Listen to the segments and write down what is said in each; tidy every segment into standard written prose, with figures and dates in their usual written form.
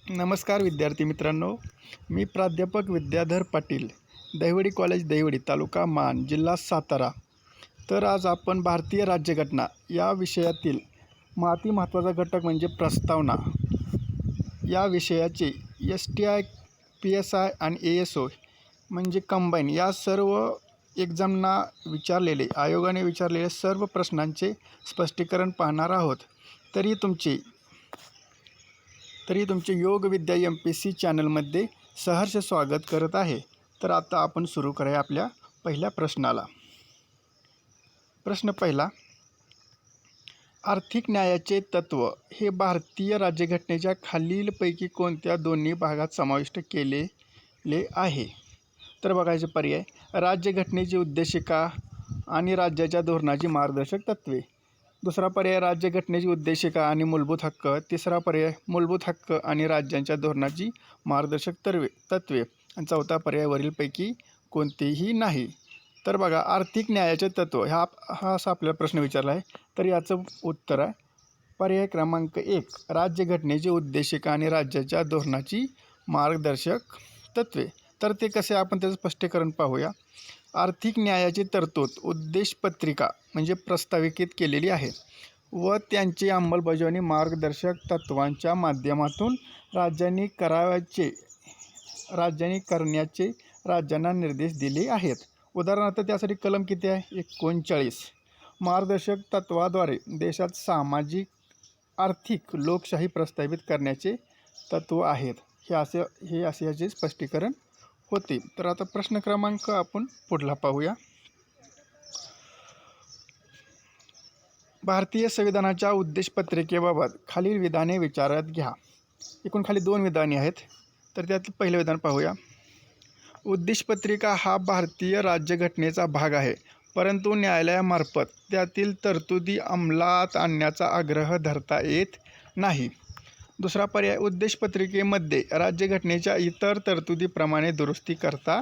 नमस्कार विद्यार्थी मित्रांनो, मी प्राध्यापक विद्याधर पाटील, दहिवडी कॉलेज दहिवडी, तालुका मान, जिल्हा सातारा. तर आज आपण भारतीय राज्यघटना या विषयातील महत्त्वाचा घटक म्हणजे प्रस्तावना या विषयाचे STI, PSI आणि ASO म्हणजे कंबाईन या सर्व एक्झामना आयोगाने विचारलेले सर्व प्रश्नांचे स्पष्टीकरण पाहणार आहोत. तरी तुमचे योग विद्या MPSC चॅनलमध्ये सहर्ष स्वागत करत आहे. तर आता आपण सुरू करूया आपल्या पहिल्या प्रश्नाला. प्रश्न पहिला, आर्थिक न्यायाचे तत्व हे भारतीय राज्यघटनेच्या खालीलपैकी कोणत्या दोन्ही भागात समाविष्ट केलेले आहे? तर बघायचे पर्याय, राज्यघटनेची उद्देशिका आणि राज्याच्या धोरणाची मार्गदर्शक तत्वे. दुसरा पर्याय, राज्यघटनेची उद्देशिका आणि मूलभूत हक्क. तिसरा पर्याय, मूलभूत हक्क आणि राज्यांच्या धोरणाची मार्गदर्शक तत्वे. आणि चौथा पर्याय, वरीलपैकी कोणतेही नाही. तर बघा, आर्थिक न्यायाचे तत्व हा असा आपल्याला प्रश्न विचारला आहे. तर याचं उत्तर आहे पर्याय क्रमांक 1, राज्यघटनेची उद्देशिका आणि राज्याच्या धोरणाची मार्गदर्शक तत्वे. तर ते कसे, आपण त्याचं स्पष्टीकरण पाहूया. आर्थिक न्यायाची तरतूद उद्देशपत्रिका म्हणजे प्रस्ताविकेत केलेली आहे व त्यांची अंमलबजावणी मार्गदर्शक तत्वांच्या माध्यमातून राज्यांनी करण्याचे राज्यांना निर्देश दिले आहेत. उदाहरणार्थ त्यासाठी कलम किती आहे? 39. मार्गदर्शक तत्वाद्वारे देशात सामाजिक आर्थिक लोकशाही प्रस्थापित करण्याचे तत्व आहेत. हे असे याचे स्पष्टीकरण होते. तर आता प्रश्न क्रमांक आपण पुढला पाहूया. भारतीय संविधानाच्या उद्देशपत्रिकेबाबत खालील विधाने विचारात घ्या. एकूण खाली 2 विधाने आहेत. तर त्यातलं पहिलं विधान पाहूया. उद्देशपत्रिका हा भारतीय राज्यघटनेचा भाग आहे, परंतु न्यायालयामार्फत त्यातील तरतुदी अंमलात आणण्याचा आग्रह धरता येत नाही. दुसरा पर्याय, उद्देशपत्रिकेमध्ये राज्यघटनेच्या इतर तरतुदीप्रमाणे दुरुस्ती करता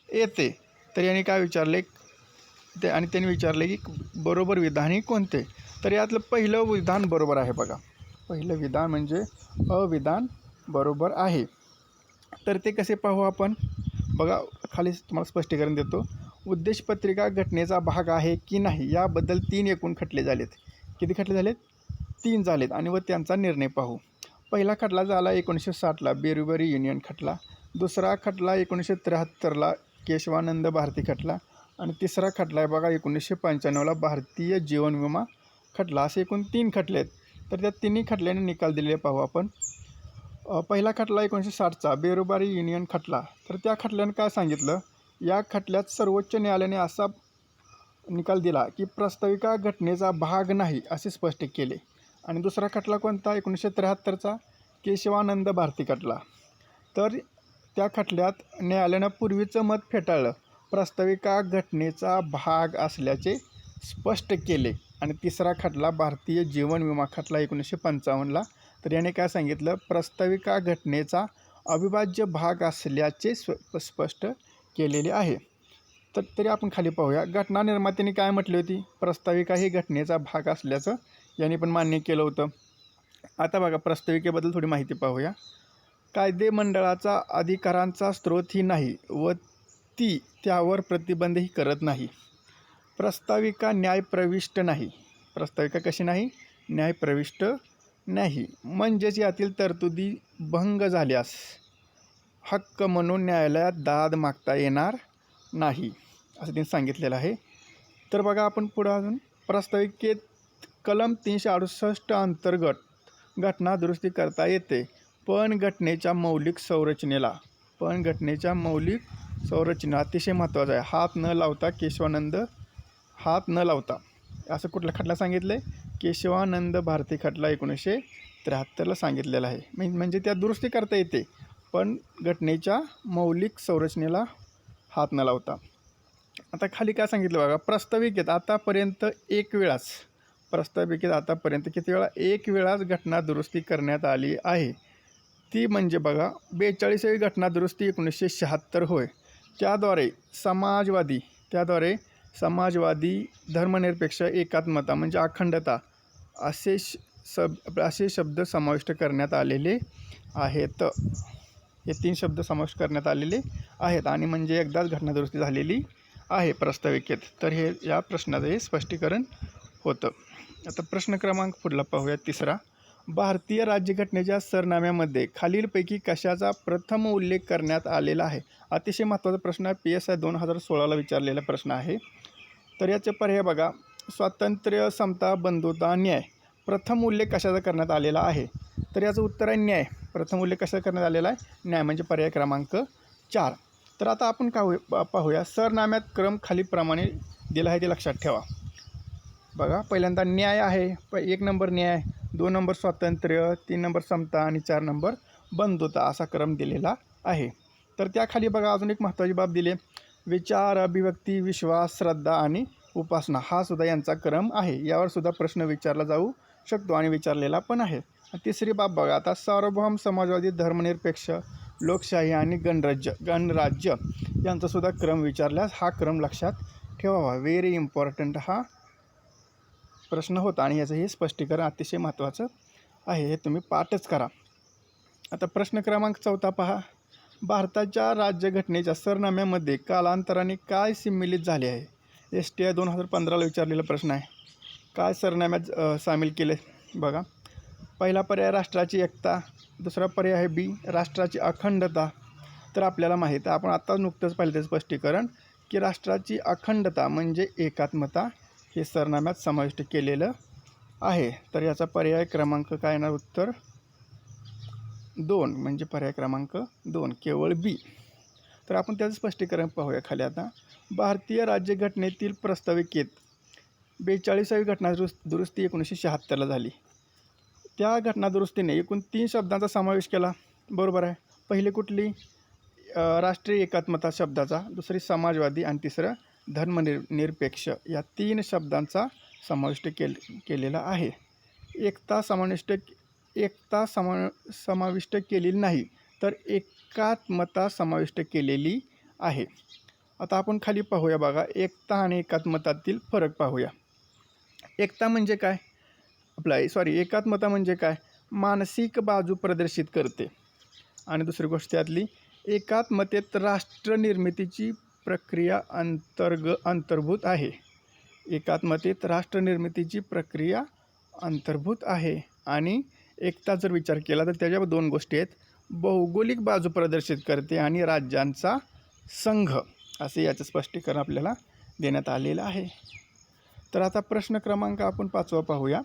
येते. तर यांनी काय विचारले आणि त्यांनी विचारले की बरोबर विधान कोणते? तर यातलं पहिलं विधान बरोबर आहे. बघा, पहिलं विधान म्हणजे अविधान बरोबर आहे. तर ते कसे पाहू आपण? बघा, खाली तुम्हाला स्पष्टीकरण देतो. उद्देशपत्रिका घटनेचा भाग आहे की नाही याबद्दल 3 एकूण खटले झालेत. किती खटले झालेत? 3 झालेत. आणि व त्यांचा निर्णय पाहू. पहिला खटला झाला 1960ला बेरुबरी युनियन खटला. दुसरा खटला 1973ला केशवानंद भारती खटला. आणि तिसरा खटला आहे बघा 1995ला भारतीय जीवन विमा खटला. असे एकूण 3 खटले आहेत. तर त्या तिन्ही खटल्याने निकाल दिलेले पाहू आपण. पहिला खटला 1960चा बेरुबरी युनियन खटला. तर त्या खटल्याने काय सांगितलं? या खटल्यात सर्वोच्च न्यायालयाने असा निकाल दिला की प्रस्ताविका घटनेचा भाग नाही असे स्पष्ट केले. आणि दुसरा खटला कोणता? 1973चा केशवानंद भारती खटला. तर त्या खटल्यात न्यायालयानं पूर्वीचं मत फेटाळलं, प्रस्ताविका घटनेचा भाग असल्याचे स्पष्ट केले. आणि तिसरा खटला भारतीय जीवन विमा खटला 1955ला. तर याने काय सांगितलं? प्रस्ताविका घटनेचा अविभाज्य भाग असल्याचे स्पष्ट केलेले आहे. तरी आपण खाली पाहूया. घटना निर्मात्यांनी काय म्हटली होती? प्रस्ताविका ही घटनेचा भाग असल्याचं यांनी पण मान्य केलं होतं. आता बघा, प्रस्ताविकेबद्दल थोडी माहिती पाहूया. कायदेमंडळाचा अधिकारांचा स्रोत ही नाही व ती त्यावर प्रतिबंधही करत नाही. प्रस्ताविका न्यायप्रविष्ट नाही. प्रस्ताविका कशी नाही? न्यायप्रविष्ट नाही. म्हणजेच यातील तरतुदी भंग झाल्यास हक्क म्हणून न्यायालयात दाद मागता येणार नाही असं त्यांनी सांगितलेलं आहे. तर बघा, आपण पुढं अजून प्रस्ताविकेत कलम 368 अंतर्गत घटना दुरुस्ती करता येते, पण घटनेच्या मौलिक संरचना अतिशय महत्त्वाचं आहे. हात न लावता केशवानंद हात न लावता असं कुठला खटला सांगितलं आहे? केशवानंद भारती खटला 1973ला सांगितलेला आहे. म्हणजे त्या दुरुस्ती करता येते, पण घटनेच्या मौलिक संरचनेला हात न लावता. आता खाली काय सांगितलं बघा. प्रस्ताविकेत आतापर्यंत किती वेळा? 1 वेळाच घटना दुरुस्ती करण्यात आली आहे. ती म्हणजे बघा 42वी घटना दुरुस्ती 1976 होय. त्याद्वारे समाजवादी धर्मनिरपेक्ष एकात्मता म्हणजे अखंडता असे शब्द समाविष्ट करण्यात आलेले आहेत. हे 3 शब्द समाविष्ट करण्यात आलेले आहेत आणि म्हणजे एकदाच घटनादुरुस्ती झालेली आहे प्रास्ताविकेत. तर हे या प्रश्नाचं हे स्पष्टीकरण होतं. आता प्रश्न क्रमांक पुढला पाहूया 3रा. भारतीय राज्यघटनेच्या सरनाम्यामध्ये खालीलपैकी कशाचा प्रथम उल्लेख करण्यात आलेला आहे? अतिशय महत्त्वाचा प्रश्न आहे. PSI 2016ला विचारलेला प्रश्न आहे. तर याचे पर्याय बघा. स्वातंत्र्य, समता, बंधुता, न्याय. प्रथम उल्लेख कशाचा करण्यात आलेला आहे? तर याचं उत्तर आहे न्याय. प्रथम उल्लेख कशाचा करण्यात आलेला आहे? न्याय, म्हणजे पर्याय क्रमांक 4. तर आता आपण पाहूया सरनाम्यात क्रम खालीप्रमाणे दिला आहे ते लक्षात ठेवा. बघा, पहिल्यांदा न्याय आहे. 1 नंबर न्याय, 2 नंबर स्वातंत्र्य, 3 नंबर समता आणि 4 नंबर बंधुता असा क्रम दिलेला आहे. तर त्याखाली बघा अजून एक महत्त्वाची बाब दिली, विचार, अभिव्यक्ती, विश्वास, श्रद्धा आणि उपासना हा सुद्धा यांचा क्रम आहे. यावर सुद्धा प्रश्न विचारला जाऊ शकतो आणि विचारलेला पण आहे. 3री बाब बघा आता, सार्वभौम, समाजवादी, धर्मनिरपेक्ष, लोकशाही आणि गणराज्य यांचा सुद्धा क्रम विचारल्यास हा क्रम लक्षात ठेवावा. व्हेरी इम्पॉर्टंट हा प्रश्न होता आणि याचं हे स्पष्टीकरण अतिशय महत्त्वाचं आहे. हे तुम्ही पाठच करा. आता प्रश्न क्रमांक 4 पहा. भारताच्या राज्यघटनेच्या सरनाम्यामध्ये कालांतराने काय सम्मिलित झाले आहे? STI 2015ला विचारलेला प्रश्न आहे. काय सरनाम्यात सामील केले? बघा, पहिला पर्याय राष्ट्राची एकता, दुसरा पर्याय आहे B राष्ट्राची अखंडता. तर आपल्याला माहीत आहे, आपण आत्ता नुकतंच पाहिलं ते स्पष्टीकरण, की राष्ट्राची अखंडता म्हणजे एकात्मता हे सरनाम्यात समाविष्ट केलेलं आहे. तर याचा पर्याय क्रमांक काय येणार? उत्तर 2, म्हणजे पर्याय क्रमांक 2 केवळ B. तर आपण त्याचं स्पष्टीकरण पाहूया खाली. आता भारतीय राज्यघटनेतील प्रस्ताविकेत 42वी घटनादुरुस्ती 1976ला झाली. त्या घटनादुरुस्तीने एकूण 3 शब्दांचा समावेश केला. बरोबर आहे. पहिली कुठली? राष्ट्रीय एकात्मता शब्दाचा, दुसरी समाजवादी आणि तिसरं धर्मनिरपेक्ष या 3 शब्दांचा समाविष्ट केलेला आहे. एकता समाविष्ट केलेली नाही, तर एकात्मता समाविष्ट केलेली आहे. आता आपण खाली पाहूया बघा, एकता आणि एकात्मतातील फरक पाहूया. एकता म्हणजे काय? एकात्मता म्हणजे काय? मानसिक बाजू प्रदर्शित करते. आणि दुसरी गोष्ट त्यातली, एकात्मतेत राष्ट्रनिर्मितीची प्रक्रिया अंतर्भूत आहे. एकात्मतेत राष्ट्रनिर्मितीची प्रक्रिया अंतर्भूत आहे. आणि एकता जर विचार केला तर त्याच्यावर 2 गोष्टी आहेत, भौगोलिक बाजू प्रदर्शित करते आणि राज्यांचा संघ, असे याचं स्पष्टीकरण आपल्याला देण्यात आलेलं आहे. तर आता प्रश्न क्रमांक आपण 5वा पाहूया.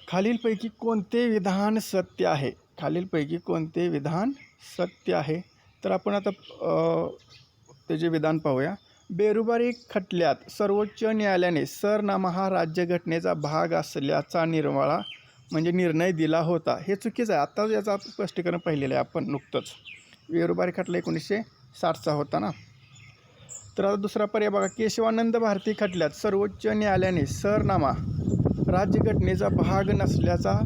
खालीलपैकी कोणते विधान सत्य आहे? खालीलपैकी कोणते विधान सत्य आहे? तर आपण आता त्याचे विधान पाहूया. बेरुबारी खटल्यात सर्वोच्च न्यायालयाने सरनामा हा राज्यघटनेचा भाग असल्याचा निर्णय दिला होता. हे चुकीचं आहे. आत्ताच याचं स्पष्टीकरण पाहिलेलं आहे आपण नुकतंच. बेरुबारी खटला 1960चा होता ना. तर आता दुसरा पर्याय बघा, केशवानंद भारती खटल्यात सर्वोच्च न्यायालयाने सरनामा राज्यघटनेचा भाग नसल्याचा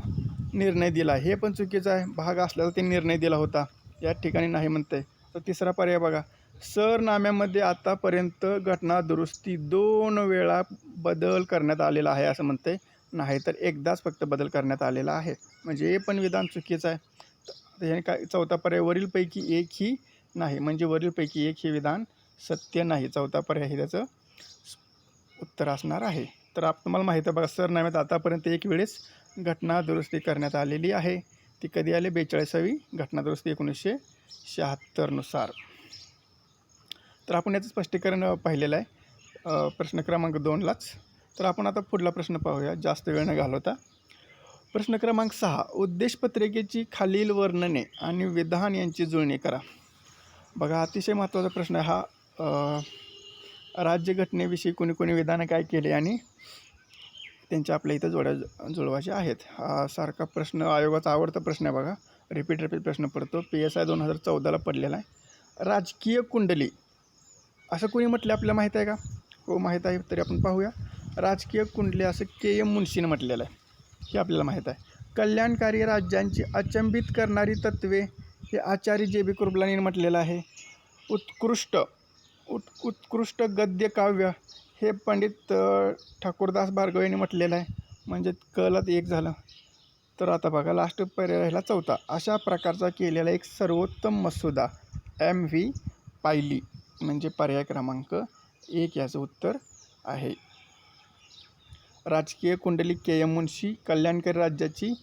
निर्णय दिला. हे पण चुकीचं आहे. भाग असल्याचा ते निर्णय दिला होता, या ठिकाणी नाही म्हणते. तर तिसरा पर्याय बघा, सरनाम्यामध्ये आतापर्यंत घटनादुरुस्ती 2 वेळा बदल करण्यात आलेला आहे असं म्हणते. नाही, तर एकदाच फक्त बदल करण्यात आलेला आहे. म्हणजे हे पण विधान चुकीचं आहे. तर हे काय? 4था पर्याय वरीलपैकी एकही नाही, म्हणजे वरीलपैकी एक हे विधान सत्य नाही. 4था पर्याय हे त्याचं उत्तर असणार आहे. तर तुम्हाला माहिती आहे बघा, सरनाम्यात आतापर्यंत 1 वेळेस घटनादुरुस्ती करण्यात आलेली आहे. ती कधी आली? 42वी घटनादुरुस्ती 1976 नुसार. तर आपण याचं स्पष्टीकरण पाहिलेलं आहे प्रश्न क्रमांक 2लाच. तर आपण आता पुढला प्रश्न पाहूया, जास्त वेळ न घालवता. प्रश्न क्रमांक 6. उद्देशपत्रिकेची खालील वर्णने आणि विधान यांची जुळणी करा. बघा, अतिशय महत्त्वाचा प्रश्न आहे हा. राज्यघटनेविषयी कोणी विधानं काय केले आणि त्यांच्या आपल्या इथं जुळवायचे आहेत. हा सारखा प्रश्न, आयोगाचा आवडता प्रश्न आहे बघा. रिपीट प्रश्न पडतो. PSI 2014ला पडलेला आहे. राजकीय कुंडली असं कोणी म्हटलं आपल्याला माहीत आहे का? हो, माहीत आहे. तरी आपण पाहूया. राजकीय कुंडली असं KM मुन्शीनं म्हटलेलं आहे, हे आपल्याला माहीत आहे. कल्याणकारी राज्यांची अचंबित करणारी तत्त्वे हे आचार्य JB कृपलानीनं म्हटलेलं आहे. उत्कृष्ट गद्य काव्य हे पंडित ठाकूरदास भार्गव यांनी म्हटलेलं आहे, म्हणजे कलात 1 झालं. तर आता बघा लास्ट पर्याय राहिला चौथा. अशा प्रकारचा केलेला एक सर्वोत्तम मसुदा M.V. पायली म्हणजे पर्याय क्रमांक 1 याचं उत्तर आहे. राजकीय कुंडली K.M. मुन्शी, कल्याणकारी राज्याची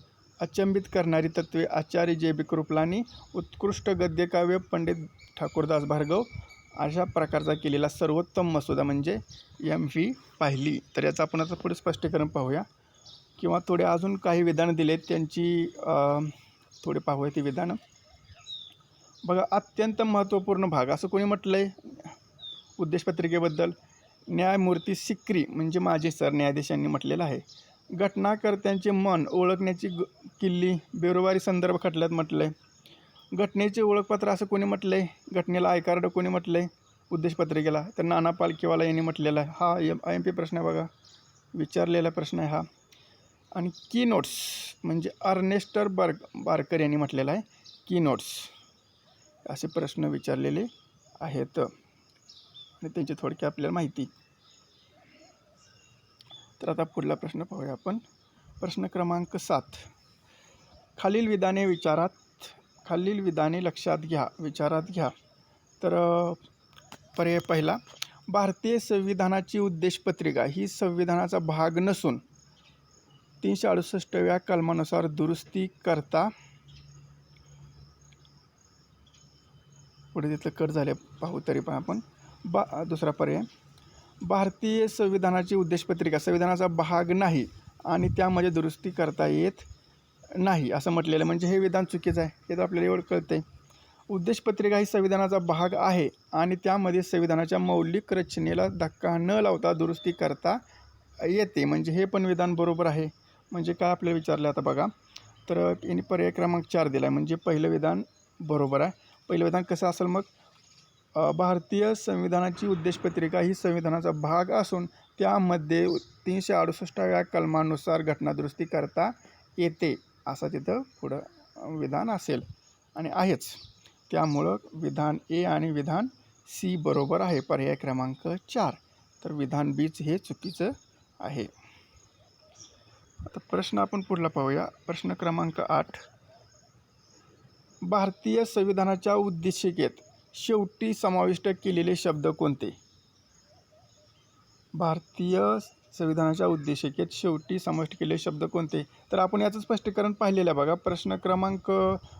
अचंबित करणारी तत्त्वे आचार्य J.B. कृपलानी, उत्कृष्ट गद्यकाव्य पंडित ठाकूरदास भार्गव. अशा प्रकारचा केलेला सर्वोत्तम मसुदा म्हणजे M.V. पायली. तर याचं आपण आता पुढे स्पष्टीकरण पाहूया किंवा थोडे अजून काही विधानं दिलेत त्यांची थोडे पाहूया ती विधानं. बघा, अत्यंत महत्त्वपूर्ण भाग असं कोणी म्हटलं आहे उद्देशपत्रिकेबद्दल? न्यायमूर्ती सिक्री म्हणजे माजी सरन्यायाधीशांनी म्हटलेलं आहे. घटनाकर्त्यांचे मन ओळखण्याची किल्ली बेरोवारी संदर्भ खटल्यात म्हटलं आहे. घटनेचे ओळखपत्र असं कोणी म्हटलं आहे? घटनेला आय कार्ड कोणी म्हटलं आहे उद्देशपत्रिकेला? तर नाना पालखीवाला यांनी म्हटलेला आहे. हा IMP प्रश्न आहे बघा, विचारलेला प्रश्न आहे हा. आणि की नोट्स म्हणजे अर्नेस्टर बार्कर यांनी म्हटलेला आहे की नोट्स. असे प्रश्न विचारलेले आहेत आणि त्यांची थोडक्यात आपल्याला माहिती. तर आता पुढला प्रश्न पाहूया आपण. प्रश्न क्रमांक 7. खालील विधाने लक्षात घ्या, विचारात घ्या. तर पर्याय पहिला, भारतीय संविधानाची उद्देशपत्रिका ही संविधानाचा भाग नसून 368व्या कलमानुसार दुरुस्ती करता, पुढे तिथलं कट झाले पाहू तरी पण आपण. दुसरा पर्याय, भारतीय संविधानाची उद्देशपत्रिका संविधानाचा भाग नाही आणि त्यामध्ये दुरुस्ती करता येत नाही असं म्हटलेलं, म्हणजे हे विधान चुकीचं आहे. हे तर आपल्याला एवढं कळतं आहे. उद्देशपत्रिका ही संविधानाचा भाग आहे आणि त्यामध्ये संविधानाच्या मौलिक रचनेला धक्का न लावता दुरुस्ती करता येते, म्हणजे हे पण विधान बरोबर आहे. म्हणजे काय आपल्याला विचारलं आता बघा, तर यांनी पर्याय क्रमांक 4 दिला आहे, म्हणजे पहिलं विधान बरोबर आहे. पहिलं विधान कसं असेल मग? भारतीय संविधानाची उद्देशपत्रिका ही संविधानाचा भाग असून त्यामध्ये 368व्या कलमानुसार घटनादुरुस्ती करता येते असं तिथं पुढं विधान असेल आणि आहेच. त्यामुळं विधान A आणि विधान C बरोबर आहे, पर्याय क्रमांक 4. तर विधान B हे चुकीचं आहे. आता प्रश्न आपण पुढला पाहूया. प्रश्न क्रमांक 8. भारतीय संविधानाच्या उद्देशिकेत शेवटी समाविष्ट केलेले शब्द कोणते? भारतीय संविधानाच्या उद्देशिकेत शेवटी समाविष्ट केलेले शब्द कोणते? तर आपण याचं स्पष्टीकरण पाहिलेलं आहे बघा. प्रश्न क्रमांक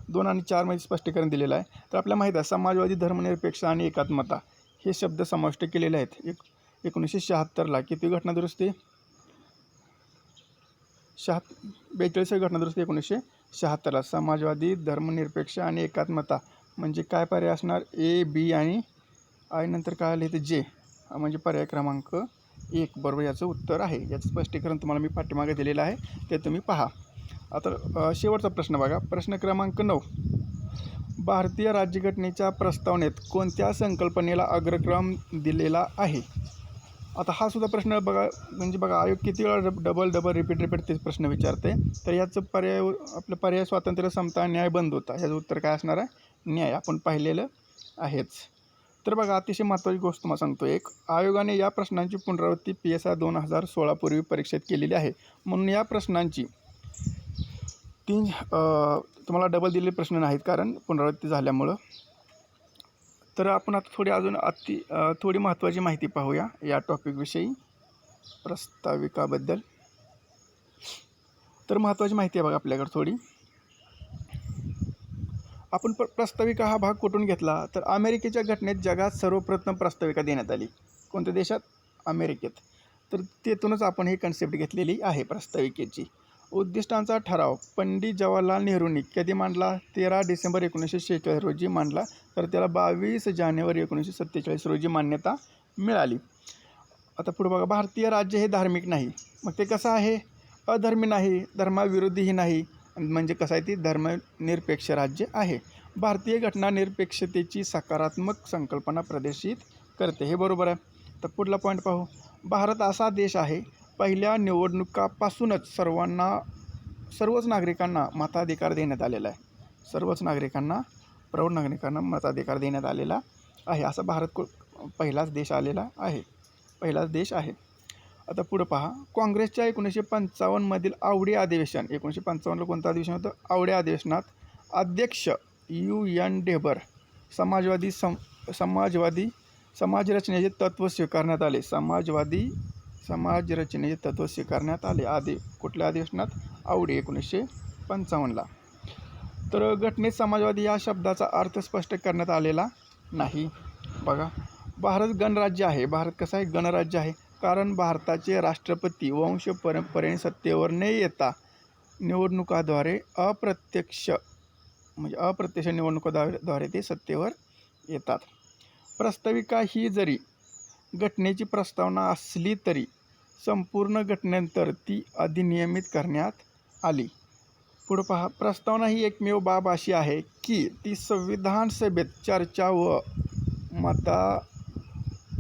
2 आणि 4 मध्ये स्पष्टीकरण दिलेलं आहे. तर आपल्याला माहीत आहे समाजवादी, धर्मनिरपेक्ष आणि एकात्मता हे शब्द समाविष्ट केलेले आहेत. 1976ला किती घटनादुरुस्ती? 42 घटनादुरुस्ती 1976ला. समाजवादी, धर्मनिरपेक्ष आणि एकात्मता म्हणजे काय पर्याय असणार? A, B आणि I नंतर काय आले ते J, म्हणजे पर्याय क्रमांक 1 बरोबर याचं उत्तर आहे. याचं स्पष्टीकरण तुम्हाला मी पाठीमागे दिलेलं आहे, ते तुम्ही पहा. आता शेवटचा प्रश्न बघा. प्रश्न क्रमांक 9. भारतीय राज्यघटनेच्या प्रस्तावनेत कोणत्या संकल्पनेला अग्रक्रम दिलेला आहे? आता हा सुद्धा प्रश्न बघा, म्हणजे बघा आयोग किती वेळा डबल रिपीट तेच प्रश्न विचारते. तर याचं आपलं पर्याय स्वातंत्र्य, समता, न्याय, बंधुता. याचं उत्तर काय असणार आहे? न्याय. आपण पाहिलेलं आहेच. तर बघा, अतिशय महत्त्वाची गोष्ट तुम्हाला सांगतो एक. आयोगाने या प्रश्नांची पुनरावृत्ती PSI 2016 पूर्वी परीक्षेत केलेली आहे, म्हणून या प्रश्नांची तुम्हाला डबल दिलेले प्रश्न नाहीत कारण पुनरावृत्ती झाल्यामुळं. तर आपण आता थोडी महत्त्वाची माहिती पाहूया या टॉपिकविषयी, प्रस्ताविकाबद्दल. तर महत्त्वाची माहिती आहे बघा आपल्याकडे थोडी. आपण प्रस्ताविका हा भाग कुठून घेतला? तर अमेरिकेच्या घटनेत जगात सर्वप्रथम प्रस्ताविका देण्यात आली. कोणत्या देशात? अमेरिकेत. तर तेथूनच आपण ही कन्सेप्ट घेतलेली आहे प्रस्ताविकेची. उद्दिष्टांचा ठराव पंडित जवाहरलाल नेहरूंनी कधी मांडला? 13 डिसेंबर 1946 रोजी मांडला. तर त्याला 22 जानेवारी 1947 रोजी मान्यता मिळाली. आता पुढे बघा, भारतीय राज्य हे धार्मिक नाही. मग ते कसं आहे? अधर्मी नाही, धर्माविरोधीही नाही, म्हणजे कसं आहे? ती धर्मनिरपेक्ष राज्य आहे. भारतीय घटना निरपेक्षतेची सकारात्मक संकल्पना प्रदर्शित करते. हे बरोबर आहे. तर पुढला पॉईंट पाहू. भारत असा देश आहे, पहिल्या निवडणुकापासूनच सर्वच नागरिकांना मताधिकार देण्यात आलेला आहे. सर्वच नागरिकांना, प्रौढ नागरिकांना मताधिकार देण्यात आलेला आहे. असा भारत पहिलाच देश आहे. आता पुढं पहा, काँग्रेसच्या 1955मधील आवडी अधिवेशन, 1955ला कोणतं अधिवेशन होतं? आवडी अधिवेशनात अध्यक्ष UN ढेबर समाजरचनेचे तत्त्व स्वीकारण्यात आले. समाजरचनेचे तत्त्व स्वीकारण्यात आले. कुठल्या अधिवेशनात? आवडी 1955ला. तर घटनेत समाजवादी या शब्दाचा अर्थ स्पष्ट करण्यात आलेला नाही. बघा, भारत गणराज्य आहे. भारत कसं आहे? गणराज्य आहे. कारण भारताचे राष्ट्रपती वंश परंपरेने सत्तेवर न येता निवडणुकाद्वारे अप्रत्यक्ष निवडणुकाद्वारे ते सत्तेवर येतात. प्रास्ताविका ही जरी घटनेची प्रस्तावना असली तरी संपूर्ण घटनेनंतर ती अधिनियमित करण्यात आली. पुढे पहा, प्रस्तावना ही एकमेव बाब अशी आहे की ती संविधान सभेत चर्चा व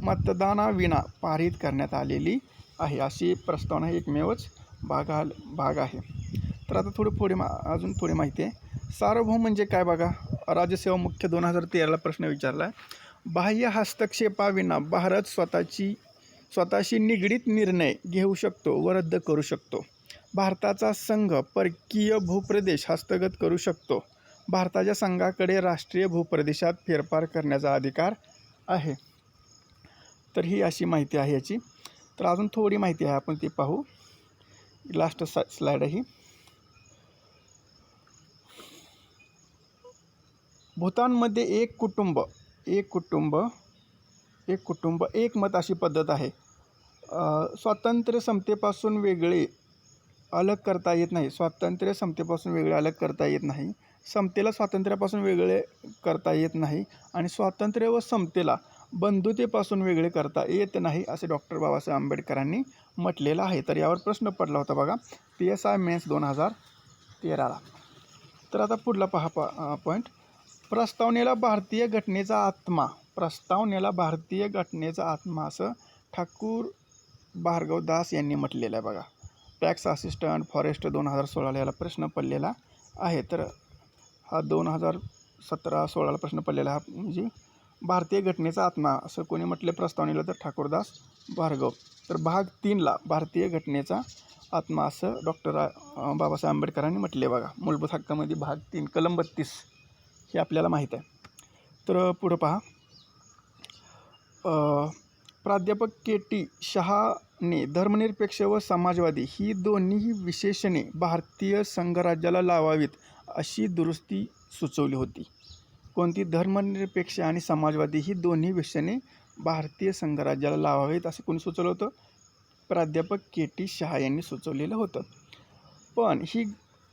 मतदानाविना पारित करण्यात आलेली आहे. अशी प्रस्तावना ही एकमेवच भाग आहे. तर आता अजून थोडी माहिती आहे. सार्वभौम म्हणजे काय? बघा, राज्यसेवा मुख्य 2013ला प्रश्न विचारला आहे. बाह्य हस्तक्षेपाविना भारत स्वतःशी निगडीत निर्णय घेऊ शकतो व रद्द करू शकतो. भारताचा संघ परकीय भूप्रदेश हस्तगत करू शकतो. भारताच्या संघाकडे राष्ट्रीय भूप्रदेशात फेरफार करण्याचा अधिकार आहे. तर ही अशी माहिती आहे याची. तर अजून थोडी माहिती आहे, आपण ती पाहू. लास्ट स्लाइड आहे ही. भूतानमध्ये एक कुटुंब एक मत अशी पद्धत आहे. स्वातंत्र्य समतेपासून वेगळे अलग करता येत नाही. समतेला स्वातंत्र्यापासून वेगळे करता येत नाही आणि स्वातंत्र्य व समतेला बंधुतेपासून वेगळे करता येत नाही, असे डॉक्टर बाबासाहेब आंबेडकरांनी म्हटलेलं आहे. तर यावर प्रश्न पडला होता बघा, PSI मेन्स 2013ला. तर आता पुढला पहा पॉईंट. प्रस्तावनेला भारतीय घटनेचा आत्मा असं ठाकूर भार्गव दास यांनी म्हटलेलं आहे. बघा, टॅक्स असिस्टंट फॉरेस्ट 2016ला याला प्रश्न पडलेला आहे. तर हा 2017-16ला प्रश्न पडलेला हा म्हणजे भारतीय घटनेचा आत्मा असं कोणी म्हटले प्रस्तावनेला? तर ठाकूरदास भार्गव. तर भाग 3ला भारतीय घटनेचा आत्मा असं डॉक्टर बाबासाहेब आंबेडकरांनी म्हटले. बघा, मूलभूत हक्कामध्ये भाग 3 कलम 32 हे आपल्याला माहीत आहे. तर पुढं पहा, प्राध्यापक KT शहाने धर्मनिरपेक्ष व समाजवादी ही दोन्ही विशेषणे भारतीय संघराज्याला लावावीत अशी दुरुस्ती सुचवली होती. कोणती? धर्मनिरपेक्ष आणि समाजवादी ही दोन्ही विशेषणे भारतीय संघराज्याला लावावीत असं कोणी सुचवलं होतं? प्राध्यापक KT शहा यांनी सुचवलेलं होतं.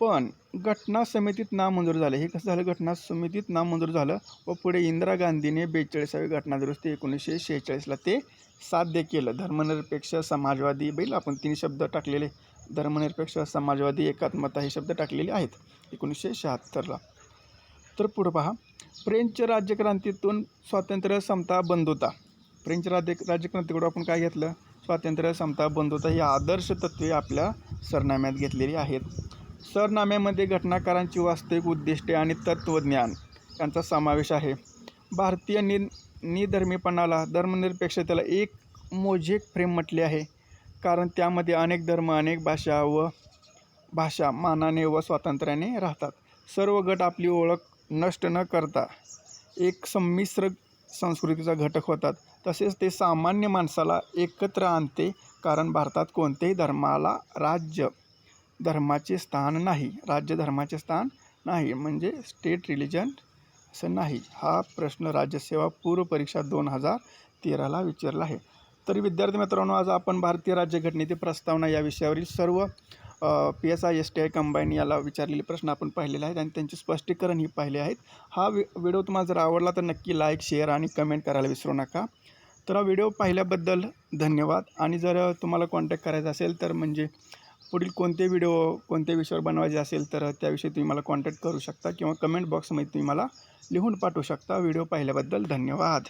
पण घटना समितीत नामंजूर झाले. हे कसं झालं? घटना समितीत नामंजूर झालं व पुढे इंदिरा गांधीने 42वी घटना दुरुस्ती 1946ला ते साध्य केलं. धर्मनिरपेक्ष समाजवादी, आपण 3 शब्द टाकलेले, धर्मनिरपेक्ष समाजवादी एकात्मता हे शब्द टाकलेले आहेत 1976ला. तर पुढं पहा, फ्रेंच राज्यक्रांतीतून स्वातंत्र्य, समता, बंधुता. फ्रेंच राज्यक्रांतीकडून आपण काय घेतलं? स्वातंत्र्य, समता, बंधुता ही आदर्श तत्त्वे आपल्या सरनाम्यात घेतलेली आहेत. सरनाम्यामध्ये घटनाकारांची वास्तविक उद्दिष्टे आणि तत्त्वज्ञान यांचा समावेश आहे. भारतीय निधर्मीपणाला, धर्मनिरपेक्षतेला एक मोझेक फ्रेम म्हटले आहे, कारण त्यामध्ये अनेक धर्म, अनेक भाषा मानाने व स्वातंत्र्याने राहतात. सर्व गट आपली ओळख नष्ट न करता एक संमिश्र संस्कृतीचा घटक होतात. तसेच ते सामान्य माणसाला एकत्र आणते, कारण भारतात कोणत्याही धर्माला राज्य धर्माचे स्थान नाही, म्हणजे स्टेट रिलिजन असं नाही. हा प्रश्न राज्यसेवा पूर्व परीक्षा 2013ला विचारला आहे. तरी विद्यार्थी मित्रांनो, आज आपण भारतीय राज्यघटनेची प्रस्तावना या विषयावरील सर्व PSI STI कंबाईन याला विचारलेले प्रश्न आपण पाहिलेले आहेत आणि त्यांचे स्पष्टीकरण ही पाहिले आहेत. हा व्हिडिओ तुम्हाला जर आवडला तर नक्की लाईक, शेअर आणि कमेंट करायला विसरू नका. तर हा व्हिडिओ पाहिल्याबद्दल धन्यवाद. आणि जर तुम्हाला कॉन्टॅक्ट करायचा असेल तर म्हणजे पुढील कोणते विषयावर बनवायचे असेल तर त्याविषयी तुम्ही मला कॉन्टॅक्ट करू शकता किंवा कमेंट बॉक्समध्ये तुम्ही मला लिहून पाठवू शकता. व्हिडिओ पाहिल्याबद्दल धन्यवाद.